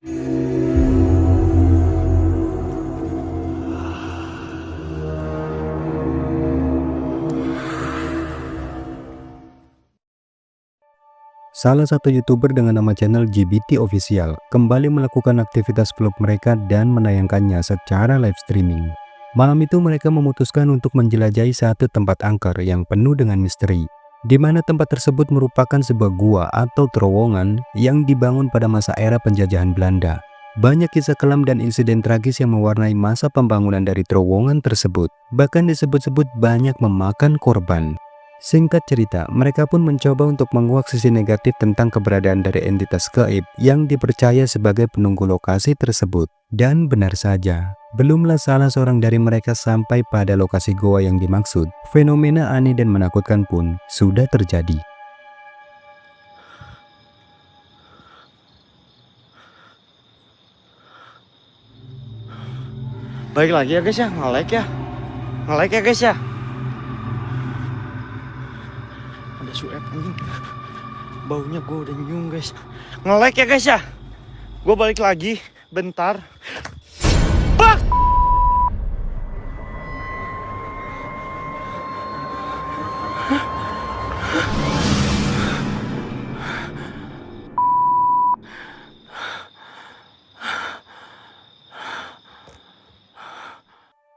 Salah satu YouTuber dengan nama channel GBT Official kembali melakukan aktivitas vlog mereka dan menayangkannya secara live streaming. Malam itu mereka memutuskan untuk menjelajahi satu tempat angker yang penuh dengan misteri, di mana tempat tersebut merupakan sebuah gua atau terowongan yang dibangun pada masa era penjajahan Belanda. Banyak kisah kelam dan insiden tragis yang mewarnai masa pembangunan dari terowongan tersebut, bahkan disebut-sebut banyak memakan korban. Singkat cerita, mereka pun mencoba untuk menguak sisi negatif tentang keberadaan dari entitas gaib yang dipercaya sebagai penunggu lokasi tersebut. Dan benar saja, belumlah salah seorang dari mereka sampai pada lokasi goa yang dimaksud, fenomena aneh dan menakutkan pun sudah terjadi. Baik lagi ya guys ya, nge-like ya guys ya. Ada suep anjing, baunya gue udah nyium guys. Nge-like ya guys ya. Gue balik lagi bentar. Bak!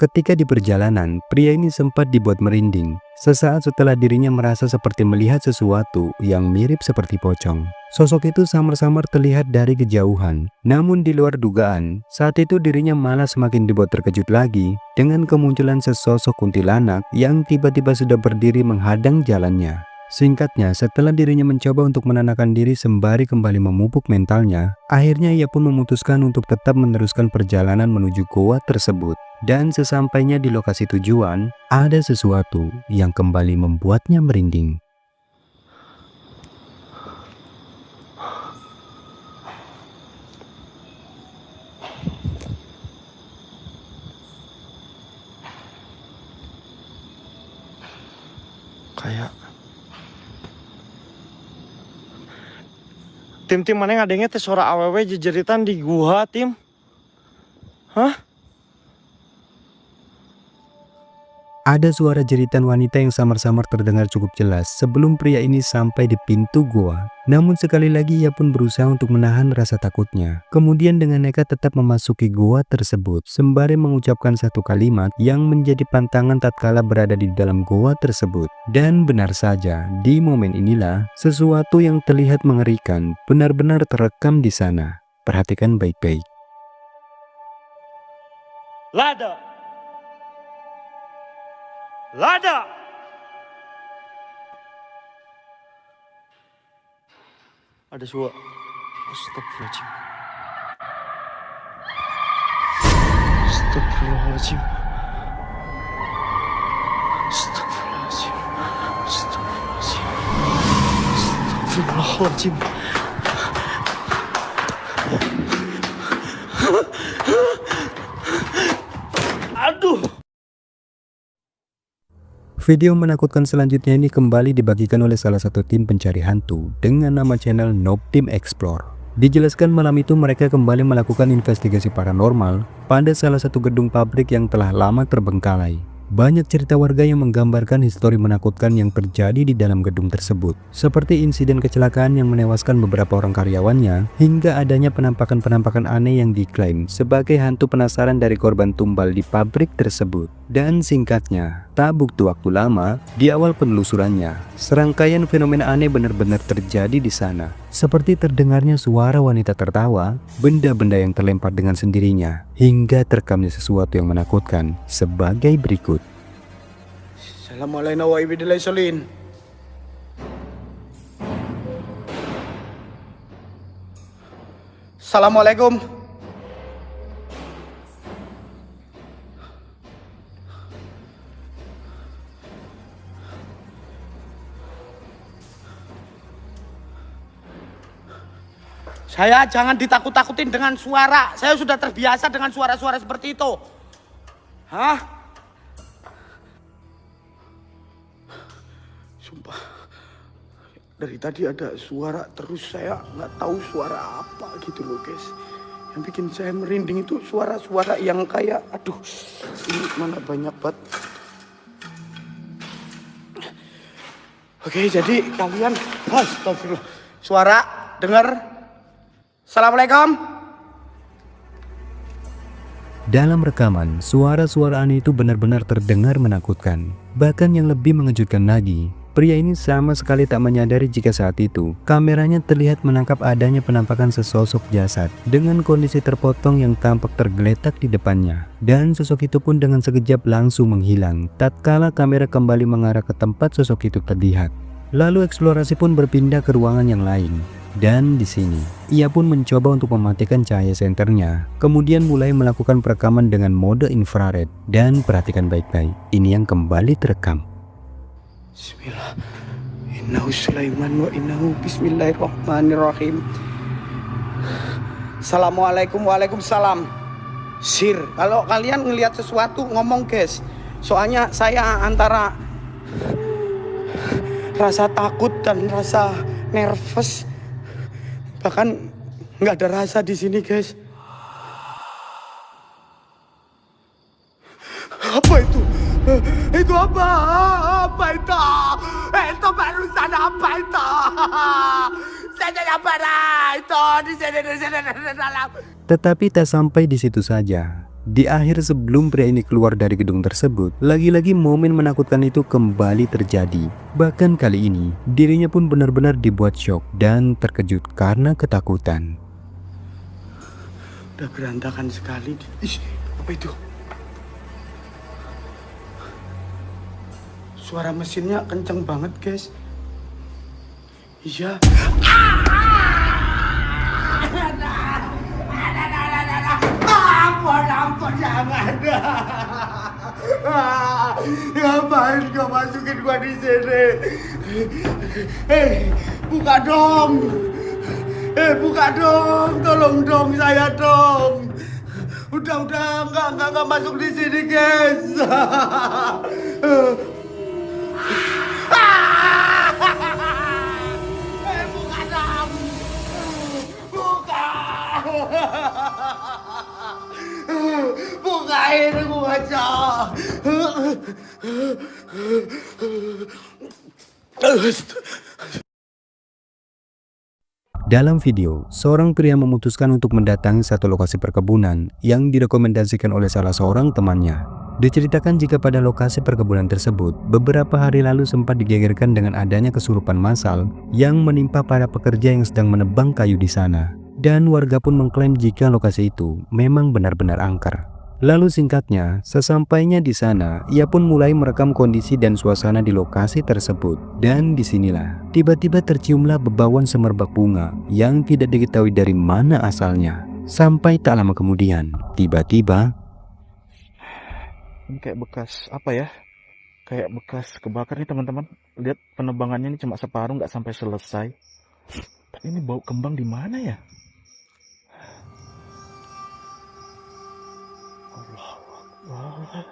Ketika di perjalanan, pria ini sempat dibuat merinding. Sesaat setelah dirinya merasa seperti melihat sesuatu yang mirip seperti pocong. Sosok itu samar-samar terlihat dari kejauhan. Namun di luar dugaan, saat itu dirinya malah semakin dibuat terkejut lagi dengan kemunculan sesosok kuntilanak yang tiba-tiba sudah berdiri menghadang jalannya. Singkatnya, setelah dirinya mencoba untuk menenangkan diri sembari kembali memupuk mentalnya, akhirnya ia pun memutuskan untuk tetap meneruskan perjalanan menuju goa tersebut. Dan sesampainya di lokasi tujuan, ada sesuatu yang kembali membuatnya merinding. Kayak tim mana yang adanya teh suara awewe jejeritan di gua tim. Hah? Ada suara jeritan wanita yang samar-samar terdengar cukup jelas sebelum pria ini sampai di pintu gua. Namun sekali lagi ia pun berusaha untuk menahan rasa takutnya. Kemudian dengan nekat tetap memasuki gua tersebut sembari mengucapkan satu kalimat yang menjadi pantangan tatkala berada di dalam gua tersebut. Dan benar saja, di momen inilah sesuatu yang terlihat mengerikan benar-benar terekam di sana. Perhatikan baik-baik. Lada. Ada suara. Astagfirullahaladzim. Astagfirullahaladzim. Astagfirullahaladzim. Astagfirullahaladzim. Astagfirullahaladzim. Aduh. Video menakutkan selanjutnya ini kembali dibagikan oleh salah satu tim pencari hantu dengan nama channel Noob Team Explore. Dijelaskan malam itu mereka kembali melakukan investigasi paranormal pada salah satu gedung pabrik yang telah lama terbengkalai. Banyak cerita warga yang menggambarkan histori menakutkan yang terjadi di dalam gedung tersebut, seperti insiden kecelakaan yang menewaskan beberapa orang karyawannya, hingga adanya penampakan-penampakan aneh yang diklaim sebagai hantu penasaran dari korban tumbal di pabrik tersebut. Dan singkatnya, tak butuh waktu lama, di awal penelusurannya, serangkaian fenomena aneh benar-benar terjadi di sana. Seperti terdengarnya suara wanita tertawa, benda-benda yang terlempar dengan sendirinya, hingga terekamnya sesuatu yang menakutkan sebagai berikut. Assalamualaikum warahmatullahi wabarakatuh. Assalamualaikum. Saya jangan ditakut-takutin dengan suara. Saya sudah terbiasa dengan suara-suara seperti itu. Hah? Sumpah. Dari tadi ada suara terus, saya nggak tahu suara apa gitu loh guys. Yang bikin saya merinding itu suara-suara yang kayak, aduh, ini mana banyak banget. Oke, jadi kalian, astagfirullah, suara, dengar. Assalamualaikum. Dalam rekaman, suara-suara aneh itu benar-benar terdengar menakutkan. Bahkan yang lebih mengejutkan lagi, pria ini sama sekali tak menyadari jika saat itu kameranya terlihat menangkap adanya penampakan sesosok jasad dengan kondisi terpotong yang tampak tergeletak di depannya. Dan sosok itu pun dengan sekejap langsung menghilang tatkala kamera kembali mengarah ke tempat sosok itu terlihat. Lalu eksplorasi pun berpindah ke ruangan yang lain. Dan di sini, ia pun mencoba untuk mematikan cahaya senternya, kemudian mulai melakukan perekaman dengan mode infrared. Dan perhatikan baik-baik, ini yang kembali terekam. Bismillah. Innahu Sulaiman wa innahu bismillahirrahmanirrahim. Assalamualaikum, waalaikumsalam. Sir, kalau kalian ngelihat sesuatu ngomong guys. Soalnya saya antara rasa takut dan rasa nervous. Bahkan nggak ada rasa di sini guys. Apa itu? Itu apa? Apa itu? Itu barusan apa itu? Saya parah itu di sini dalam. Tetapi tak sampai di situ saja. Di akhir sebelum pria ini keluar dari gedung tersebut, lagi-lagi momen menakutkan itu kembali terjadi. Bahkan kali ini, dirinya pun benar-benar dibuat syok dan terkejut karena ketakutan. Udah berantakan sekali. Ih, apa itu? Suara mesinnya kenceng banget guys. Iya. Ampun, jangan. Ngapain kau masukin gua di sini? Buka dong. Buka dong. Tolong dong saya dong. Udah, enggak masuk di sini, guys. Buka dong. Buka. Bukain gua, Cok. Dalam video, seorang pria memutuskan untuk mendatangi satu lokasi perkebunan yang direkomendasikan oleh salah seorang temannya. Diceritakan jika pada lokasi perkebunan tersebut, beberapa hari lalu sempat digegerkan dengan adanya kesurupan massal yang menimpa para pekerja yang sedang menebang kayu di sana. Dan warga pun mengklaim jika lokasi itu memang benar-benar angker. Lalu singkatnya, sesampainya di sana, ia pun mulai merekam kondisi dan suasana di lokasi tersebut. Dan disinilah, tiba-tiba terciumlah bebauan semerbak bunga yang tidak diketahui dari mana asalnya. Sampai tak lama kemudian, tiba-tiba... Ini kayak bekas apa ya? Kayak bekas kebakar nih teman-teman. Lihat penebangannya ini cuma separuh, nggak sampai selesai. Tapi ini bau kembang di mana ya? Allah.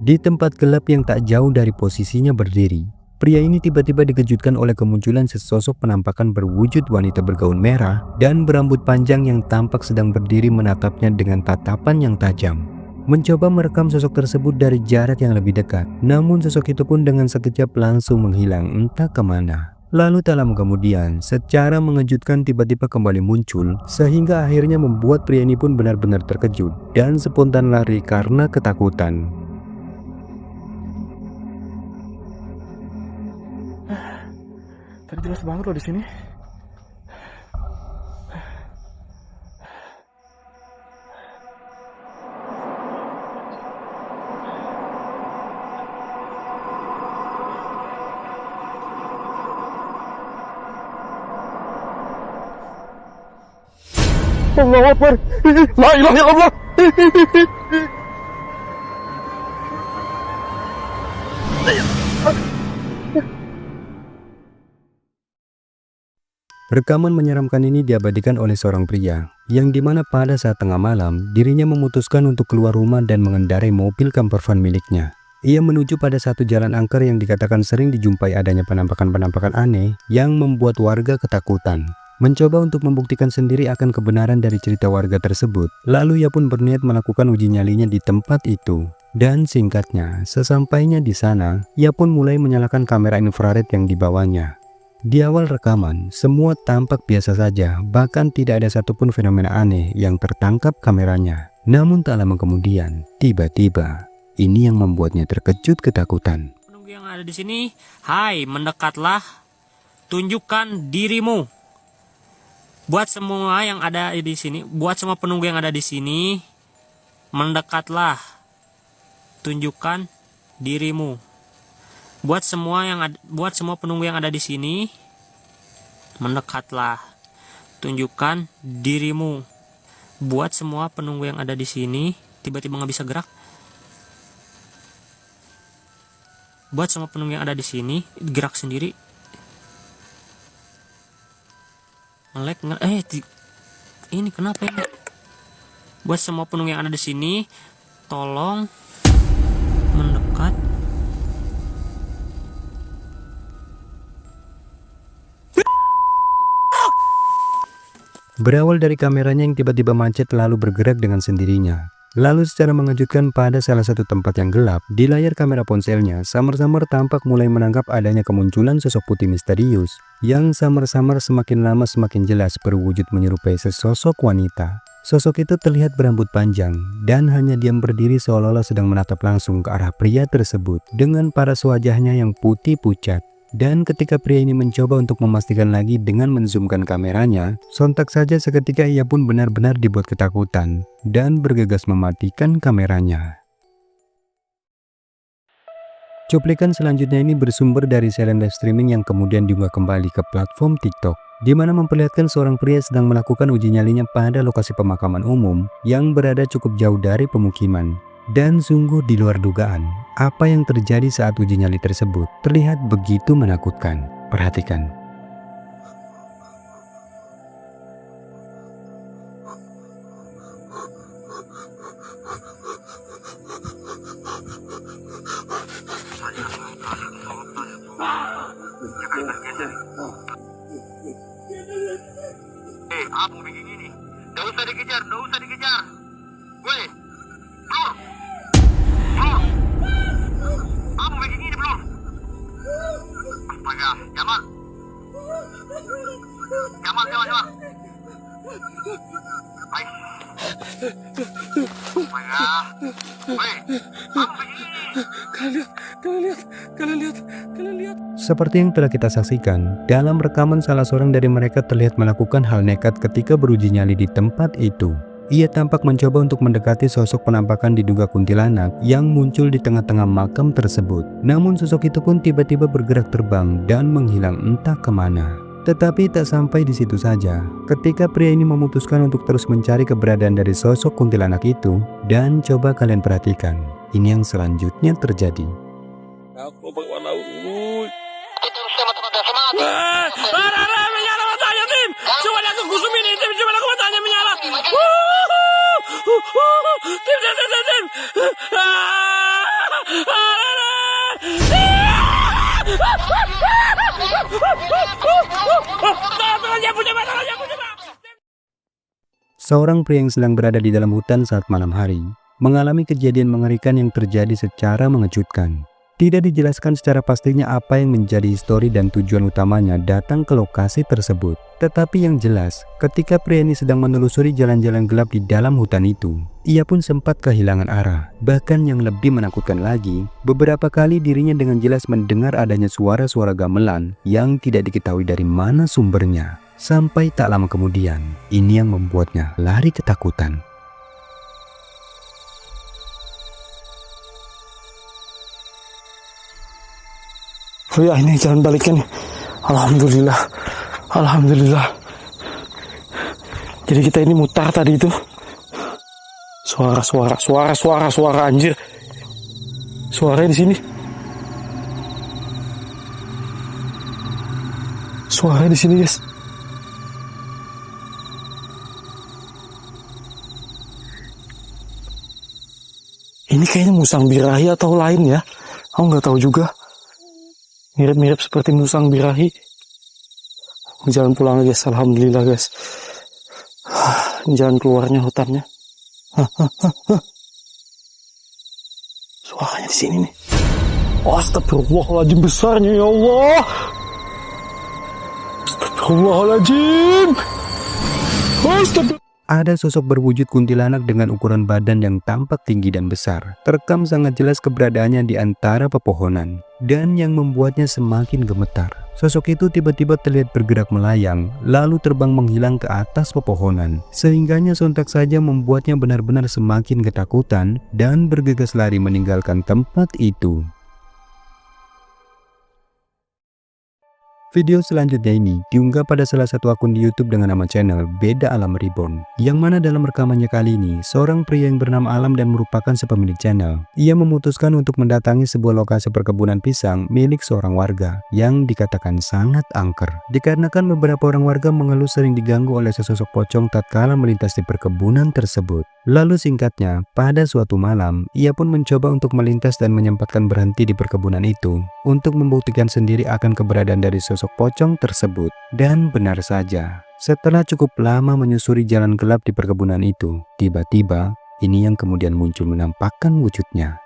Di tempat gelap yang tak jauh dari posisinya berdiri, pria ini tiba-tiba dikejutkan oleh kemunculan sesosok penampakan berwujud wanita bergaun merah dan berambut panjang yang tampak sedang berdiri menatapnya dengan tatapan yang tajam. mencoba merekam sosok tersebut dari jarak yang lebih dekat. Namun sosok itu pun dengan sekejap langsung menghilang entah kemana. Lalu tak lama kemudian, secara mengejutkan tiba-tiba kembali muncul, sehingga akhirnya membuat pria ini pun benar-benar terkejut dan spontan lari karena ketakutan. Tadi jelas banget loh di sini. Allahu Akbar. La ilaha illallah. Rekaman menyeramkan ini diabadikan oleh seorang pria, yang dimana pada saat tengah malam, dirinya memutuskan untuk keluar rumah dan mengendarai mobil camper van miliknya. Ia menuju pada satu jalan angker yang dikatakan sering dijumpai adanya penampakan-penampakan aneh yang membuat warga ketakutan. Mencoba untuk membuktikan sendiri akan kebenaran dari cerita warga tersebut, lalu ia pun berniat melakukan uji nyalinya di tempat itu. Dan singkatnya, sesampainya di sana, ia pun mulai menyalakan kamera infrared yang dibawanya. Di awal rekaman, semua tampak biasa saja, bahkan tidak ada satupun fenomena aneh yang tertangkap kameranya. Namun tak lama kemudian, tiba-tiba, ini yang membuatnya terkejut ketakutan. Penunggu yang ada di sini, hai, mendekatlah, tunjukkan dirimu. Buat semua yang ada di sini, buat semua penunggu yang ada di sini, mendekatlah, tunjukkan dirimu. Buat semua penunggu yang ada di sini, mendekatlah, tunjukkan dirimu. Buat semua penunggu yang ada di sini, tiba-tiba nggak bisa gerak. Buat semua penunggu yang ada di sini, gerak sendiri. Ini kenapa ini? Buat semua penunggu yang ada di sini, tolong mendekat. Berawal dari kameranya yang tiba-tiba macet lalu bergerak dengan sendirinya. Lalu secara mengejutkan pada salah satu tempat yang gelap, di layar kamera ponselnya, samar-samar tampak mulai menangkap adanya kemunculan sosok putih misterius, yang samar-samar semakin lama semakin jelas berwujud menyerupai sesosok wanita. Sosok itu terlihat berambut panjang, dan hanya diam berdiri seolah-olah sedang menatap langsung ke arah pria tersebut, dengan paras wajahnya yang putih pucat. Dan ketika pria ini mencoba untuk memastikan lagi dengan menzoomkan kameranya, sontak saja seketika ia pun benar-benar dibuat ketakutan dan bergegas mematikan kameranya. Cuplikan selanjutnya ini bersumber dari siaran live streaming yang kemudian diunggah kembali ke platform TikTok, di mana memperlihatkan seorang pria sedang melakukan uji nyalinya pada lokasi pemakaman umum yang berada cukup jauh dari pemukiman. Dan sungguh di luar dugaan, apa yang terjadi saat uji nyali tersebut terlihat begitu menakutkan. Perhatikan. Apa begini nih? Nggak usah dikejar, nggak usah dikejar. Woi, Blur. Apa begini nih, Blur? Astaga, Jamal. Baik. Astaga. Woi, apa begini? Kalian lihat. Seperti yang telah kita saksikan, dalam rekaman salah seorang dari mereka terlihat melakukan hal nekat ketika beruji nyali di tempat itu. Ia tampak mencoba untuk mendekati sosok penampakan diduga kuntilanak yang muncul di tengah-tengah makam tersebut. Namun sosok itu pun tiba-tiba bergerak terbang dan menghilang entah kemana. Tetapi tak sampai di situ saja, ketika pria ini memutuskan untuk terus mencari keberadaan dari sosok kuntilanak itu, dan coba kalian perhatikan, ini yang selanjutnya terjadi. Aku berwarna ungu. Itu semata semangat. Menyala matanya, Tim. Coba aku kusumin ini, Tim. Coba aku matanya menyala. Tim. Seorang pria yang sedang berada di dalam hutan saat malam hari, mengalami kejadian mengerikan yang terjadi secara mengejutkan. Tidak dijelaskan secara pastinya apa yang menjadi histori dan tujuan utamanya datang ke lokasi tersebut. Tetapi yang jelas, ketika pria ini sedang menelusuri jalan-jalan gelap di dalam hutan itu, ia pun sempat kehilangan arah. Bahkan yang lebih menakutkan lagi, beberapa kali dirinya dengan jelas mendengar adanya suara-suara gamelan yang tidak diketahui dari mana sumbernya. Sampai tak lama kemudian, ini yang membuatnya lari ketakutan. Oh ya, ini jalan baliknya nih. Alhamdulillah. Alhamdulillah. Jadi kita ini mutar tadi itu. Suara anjir. Suaranya di sini. Suaranya di sini, guys. Ini kayaknya musang birahi atau lain ya. Aku nggak tahu juga. Mirip-mirip seperti musang birahi. Jalan pulang guys, alhamdulillah guys. Jalan keluarnya hutannya. Suaranya di sini nih. Astagfirullahaladzim, besarnya ya Allah. Astagfirullahaladzim. Astagfirullah. Ada sosok berwujud kuntilanak dengan ukuran badan yang tampak tinggi dan besar. Terekam sangat jelas keberadaannya di antara pepohonan. Dan yang membuatnya semakin gemetar, sosok itu tiba-tiba terlihat bergerak melayang, lalu terbang menghilang ke atas pepohonan. Sehingganya sontak saja membuatnya benar-benar semakin ketakutan dan bergegas lari meninggalkan tempat itu. Video selanjutnya ini diunggah pada salah satu akun di YouTube dengan nama channel Beda Alam Reborn, yang mana dalam rekamannya kali ini, seorang pria yang bernama Alam dan merupakan sepemilik channel. Ia memutuskan untuk mendatangi sebuah lokasi perkebunan pisang milik seorang warga yang dikatakan sangat angker. Dikarenakan beberapa orang warga mengeluh sering diganggu oleh sesosok pocong tatkala melintas di perkebunan tersebut. Lalu singkatnya, pada suatu malam, ia pun mencoba untuk melintas dan menyempatkan berhenti di perkebunan itu untuk membuktikan sendiri akan keberadaan dari sosok pocong tersebut. Dan benar saja, setelah cukup lama menyusuri jalan gelap di perkebunan itu, tiba-tiba ini yang kemudian muncul menampakkan wujudnya.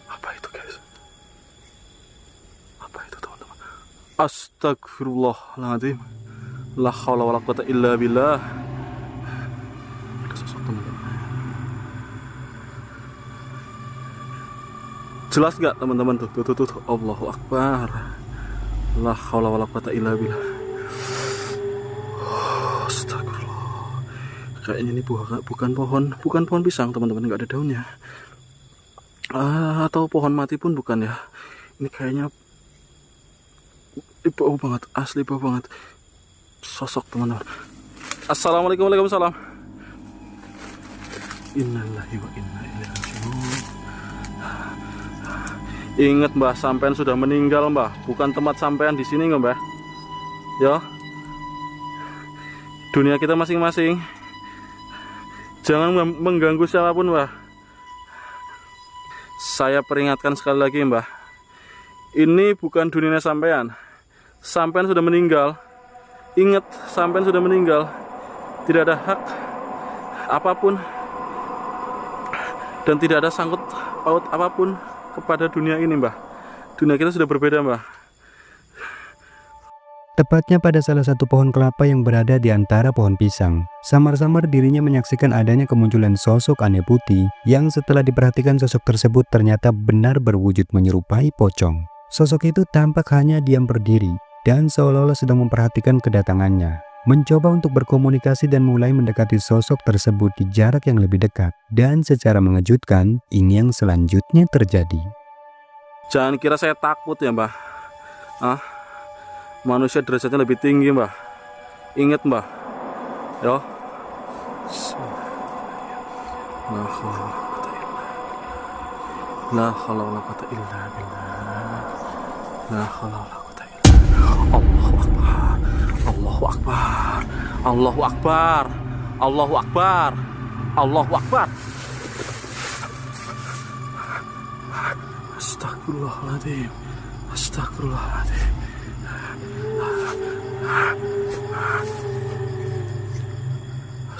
Apa itu guys? Apa itu teman-teman? Astagfirullahaladzim. La haula wala quwata illa billah. Ada sosok teman-teman. Jelas gak teman-teman tuh? Tuh. Allahu Akbar. La haula wala quwata illa billah. Astagfirullah. Kayaknya ini bukan pohon pisang teman-teman, nggak ada daunnya. Atau pohon mati pun bukan ya. Ini kayaknya bau banget, asli bau banget. Sosok teman-teman. Assalamualaikum, waalaikumsalam. Innalillahi wa inna ilaihi raji'un. Ingat mbah, sampean sudah meninggal mbah, bukan tempat sampean di sini mbah. Ya, dunia kita masing-masing. Jangan mengganggu siapapun mbah. Saya peringatkan sekali lagi mbah, ini bukan dunia sampean. Sampean sudah meninggal. Ingat, sampean sudah meninggal. Tidak ada hak apapun dan tidak ada sangkut paut apapun kepada dunia ini mbah. Dunia kita sudah berbeda mbah. Tepatnya pada salah satu pohon kelapa yang berada di antara pohon pisang, samar-samar dirinya menyaksikan adanya kemunculan sosok aneh putih yang setelah diperhatikan sosok tersebut ternyata benar berwujud menyerupai pocong. Sosok itu tampak hanya diam berdiri dan seolah-olah sedang memperhatikan kedatangannya, mencoba untuk berkomunikasi dan mulai mendekati sosok tersebut di jarak yang lebih dekat. Dan secara mengejutkan, ini yang selanjutnya terjadi. Jangan kira saya takut ya mbah. Manusia derajatnya lebih tinggi mbah. Ingat mbah. Ya. La haula wala quwata illa billah. La haula wala quwata illa billah. Allahu Akbar. Allahu Akbar. Allahu Akbar. Allahu Akbar. Astagfirullahaladzim. Astagfirullahaladzim.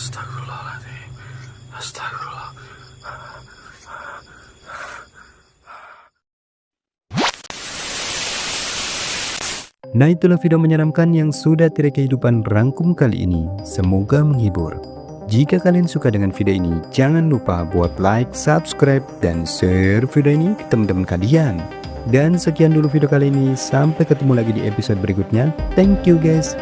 Astagfirullahaladzim. Astagfirullah. Nah, itulah video menyeramkan yang sudah Tidak Kehidupan rangkum kali ini. Semoga menghibur. Jika kalian suka dengan video ini, jangan lupa buat like, subscribe, dan share video ini ke teman-teman kalian. Dan sekian dulu video kali ini. Sampai ketemu lagi di episode berikutnya. Thank you guys.